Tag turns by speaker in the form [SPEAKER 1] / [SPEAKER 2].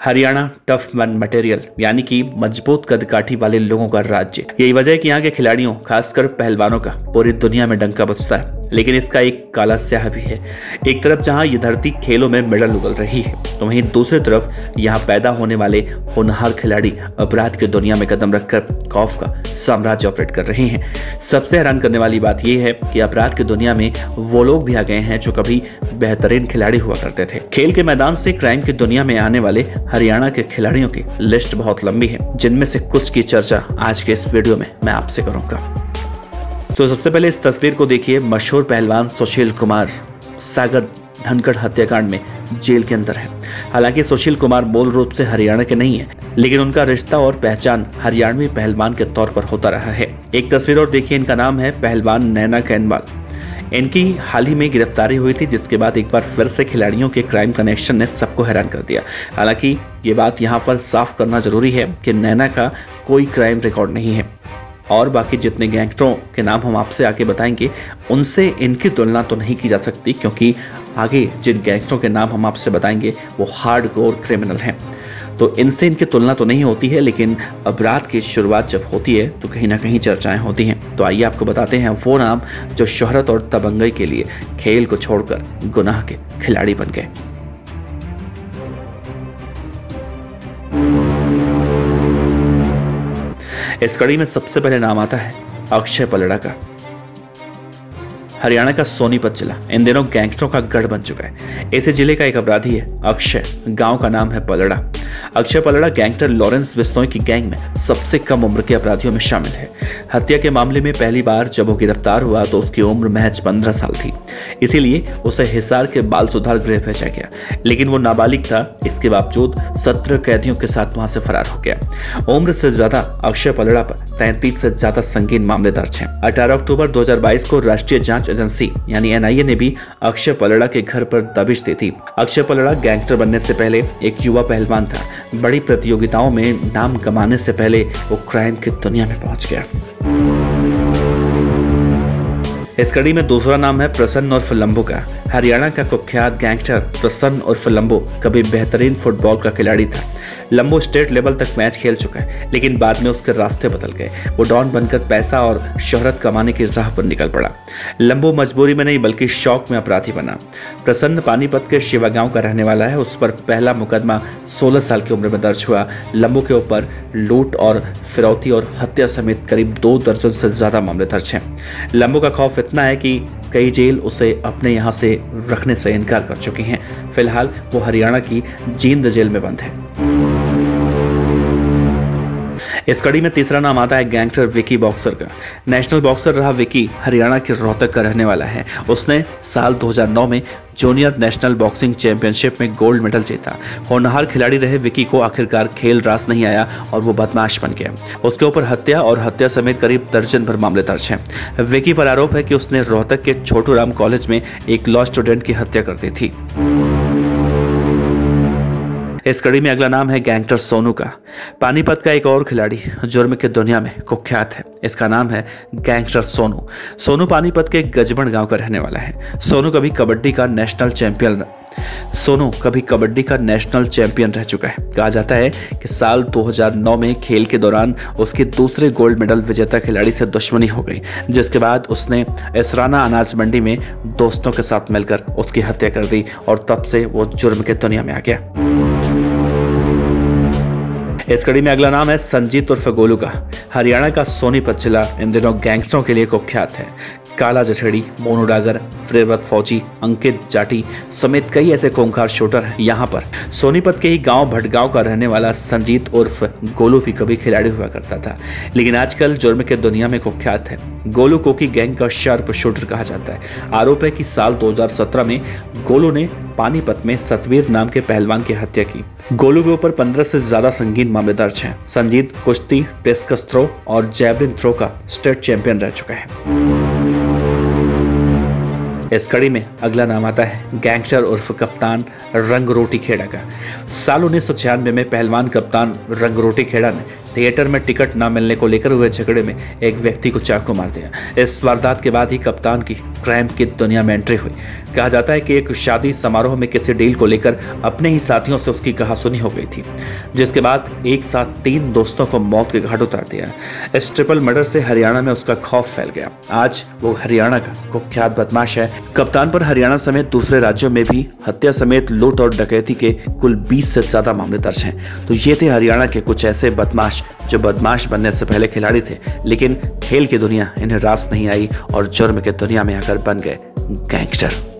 [SPEAKER 1] Haryana tough मन material यानी कि मजबूत कदकाठी वाले लोगों का राज्य। यही वजह है कि यहाँ के खिलाड़ियों खासकर पहलवानों का पूरी दुनिया में डंका बजता है। लेकिन इसका एक काला स्याह भी है। एक तरफ जहाँ ये धरती खेलों में मेडल उगल रही है, तो वहीं दूसरी तरफ यहाँ पैदा होने वाले होनहार खिलाड़ी अपराध की दुनिया में कदम रखकर खौफ का साम्राज्य ऑपरेट कर रहे हैं। सबसे हैरान करने वाली बात यह है कि अपराध की दुनिया में वो लोग भी आ गए हैं जो कभी बेहतरीन खिलाड़ी हुआ करते थे। खेल के मैदान से क्राइम की दुनिया में आने वाले हरियाणा के खिलाड़ियों की लिस्ट बहुत लंबी है, जिनमें से कुछ की चर्चा आज के इस वीडियो में मैं आपसे करूंगा। तो सबसे पहले इस तस्वीर को देखिए। मशहूर पहलवान सुशील कुमार सागर धनखड़ हत्याकांड में जेल के अंदर है। हालांकि सुशील कुमार मूल रूप से हरियाणा के नहीं है, लेकिन उनका रिश्ता और पहचान हरियाणवी पहलवान के तौर पर होता रहा है। एक तस्वीर और देखिए, इनका नाम है पहलवान नैना कैनवाल। इनकी हाल ही में गिरफ्तारी हुई थी, जिसके बाद एक बार फिर से खिलाड़ियों के क्राइम कनेक्शन ने सबको हैरान कर दिया। हालांकि ये बात यहाँ पर साफ करना जरूरी है कि नैना का कोई क्राइम रिकॉर्ड नहीं है, और बाकी जितने गैंगस्टरों के नाम हम आपसे आगे बताएंगे उनसे इनकी तुलना तो नहीं की जा सकती, क्योंकि आगे जिन गैंगस्टरों के नाम हम आपसे बताएंगे वो हार्डकोर क्रिमिनल हैं। तो इनसे इनकी तुलना तो नहीं होती है, लेकिन अपराध की शुरुआत जब होती है तो कहीं ना कहीं चर्चाएं होती हैं। तो आइए आपको बताते हैं वो नाम जो शोहरत और दबंगई के लिए खेल को छोड़कर गुनाह के खिलाड़ी बन गए। इस कड़ी में सबसे पहले नाम आता है अक्षय पलड़ा का। हरियाणा का सोनीपत जिला इन दिनों गैंगस्टरों का गढ़ बन चुका है। ऐसे जिले का एक अपराधी है अक्षय, गांव का नाम है पलड़ा। अक्षय पलड़ा गैंगस्टर लॉरेंस बिश्नोई की गैंग में सबसे कम उम्र के अपराधियों में शामिल है। हत्या के मामले में पहली बार जब वो गिरफ्तार हुआ तो उसकी उम्र महज 15 साल थी, इसीलिए उसे हिसार के बाल सुधार गृह भेजा गया। लेकिन वो नाबालिग था, इसके बावजूद 17 कैदियों के साथ वहां से फरार हो गया। उम्र से ज्यादा अक्षय पलड़ा पर 33 से ज्यादा संगीन मामले दर्ज हैं। 18 अक्टूबर 2022 को राष्ट्रीय जांच एजेंसी यानी एनआईए ने भी अक्षय पलड़ा के घर पर दबिश दी थी। अक्षय पलड़ा गैंगस्टर बनने से पहले एक युवा पहलवान था। बड़ी प्रतियोगिताओं में नाम कमाने से पहले वो क्राइम की दुनिया में पहुंच गया। इस कड़ी में दूसरा नाम है प्रसन्न उर्फ लंबू का। हरियाणा का कुख्यात गैंगस्टर प्रसन्न उर्फ लंबू कभी बेहतरीन फुटबॉल का खिलाड़ी था। लंबू स्टेट लेवल तक मैच खेल चुका है, लेकिन बाद में उसके रास्ते बदल गए। वो डॉन बनकर पैसा और शोहरत कमाने की राह पर निकल पड़ा। लंबू मजबूरी में नहीं बल्कि शौक में अपराधी बना। प्रसन्न पानीपत के शिवा गांव का रहने वाला है। उस पर पहला मुकदमा 16 साल की उम्र में दर्ज हुआ। लंबू के ऊपर लूट और फिरौती और हत्या समेत करीब 2 दर्जन से ज्यादा मामले दर्ज हैं। लंबू का खौफ इतना है कि कई जेल उसे अपने यहाँ से रखने से इनकार कर चुकी हैं। फिलहाल वो हरियाणा की जींद जेल में बंद है। इस कड़ी में तीसरा नाम आता है गैंगस्टर विकी बॉक्सर का। नेशनल बॉक्सर रहा विकी हरियाणा के रोहतक का रहने वाला है। उसने साल 2009 में जूनियर नेशनल बॉक्सिंग चैंपियनशिप में गोल्ड मेडल जीता। होनहार खिलाड़ी रहे विकी को आखिरकार खेल रास नहीं आया और वो बदमाश बन गया। उसके ऊपर हत्या और हत्या समेत करीब दर्जन भर मामले दर्ज हैं। विकी पर आरोप है कि उसने रोहतक के छोटू राम कॉलेज में एक लॉ स्टूडेंट की हत्या कर दी थी। इस कड़ी में अगला नाम है गैंगस्टर सोनू का। पानीपत का एक और खिलाड़ी जुर्म की दुनिया में कुख्यात है। इसका नाम है गैंगस्टर सोनू। सोनू पानीपत के गजबड़ गांव का रहने वाला है। सोनू कभी कबड्डी का नेशनल चैंपियन रह चुका है। कहा जाता है कि साल 2009 में खेल के दौरान उसके दूसरे गोल्ड मेडल विजेता खिलाड़ी से दुश्मनी हो गई, जिसके बाद उसने इसराना अनाज मंडी में दोस्तों के साथ मिलकर उसकी हत्या कर दी और तब से वो जुर्म की दुनिया में आ गया। इस कड़ी में अगला नाम है संजीत उर्फ गोलू का। हरियाणा का सोनीपत जिला इन दिनों गैंगस्टरों के लिए कुख्यात है। काला जठेड़ी, मोनू डागर, प्रेरवत फौजी, अंकित जाटी समेत कई ऐसे खूंखार शूटर हैं यहाँ पर। सोनीपत के ही गांव भटगांव का रहने वाला संजीत उर्फ गोलू भी कभी खिलाड़ी हुआ करता था, लेकिन आजकल जुर्म के दुनिया में कुख्यात है। गोलू को की गैंग का शार्प शूटर कहा जाता है। आरोप है कि साल 2017 में गोलू ने पानीपत में सतवीर नाम के पहलवान की हत्या की। गोलू के ऊपर 15 से ज्यादा संगीन मामले दर्ज हैं। संजीत कुश्ती, डिस्कस थ्रो और जैवलिन थ्रो का स्टेट चैंपियन रह चुका है। इस कड़ी में अगला नाम आता है गैंगस्टर उर्फ कप्तान रंगरोटी खेड़ा का। साल 1996 में पहलवान कप्तान रंगरोटी खेड़ा ने थिएटर में टिकट न मिलने को लेकर हुए झगड़े में एक व्यक्ति को चाकू मार दिया। इस वारदात के बाद ही कप्तान की क्राइम की दुनिया में एंट्री हुई। कहा जाता है कि एक शादी समारोह में किसी डील को लेकर अपने ही साथियों से उसकी कहासुनी हो गई थी, जिसके बाद एक साथ 3 दोस्तों को मौत के घाट उतार दिया। इस ट्रिपल मर्डर से हरियाणा में उसका खौफ फैल गया। आज वो हरियाणा का कुख्यात बदमाश है। कप्तान पर हरियाणा समेत दूसरे राज्यों में भी हत्या समेत लूट और डकैती के कुल 20 से ज्यादा मामले दर्ज हैं। तो ये थे हरियाणा के कुछ ऐसे बदमाश जो बदमाश बनने से पहले खिलाड़ी थे, लेकिन खेल की दुनिया इन्हें रास नहीं आई और जुर्म की दुनिया में आकर बन गए गैंगस्टर।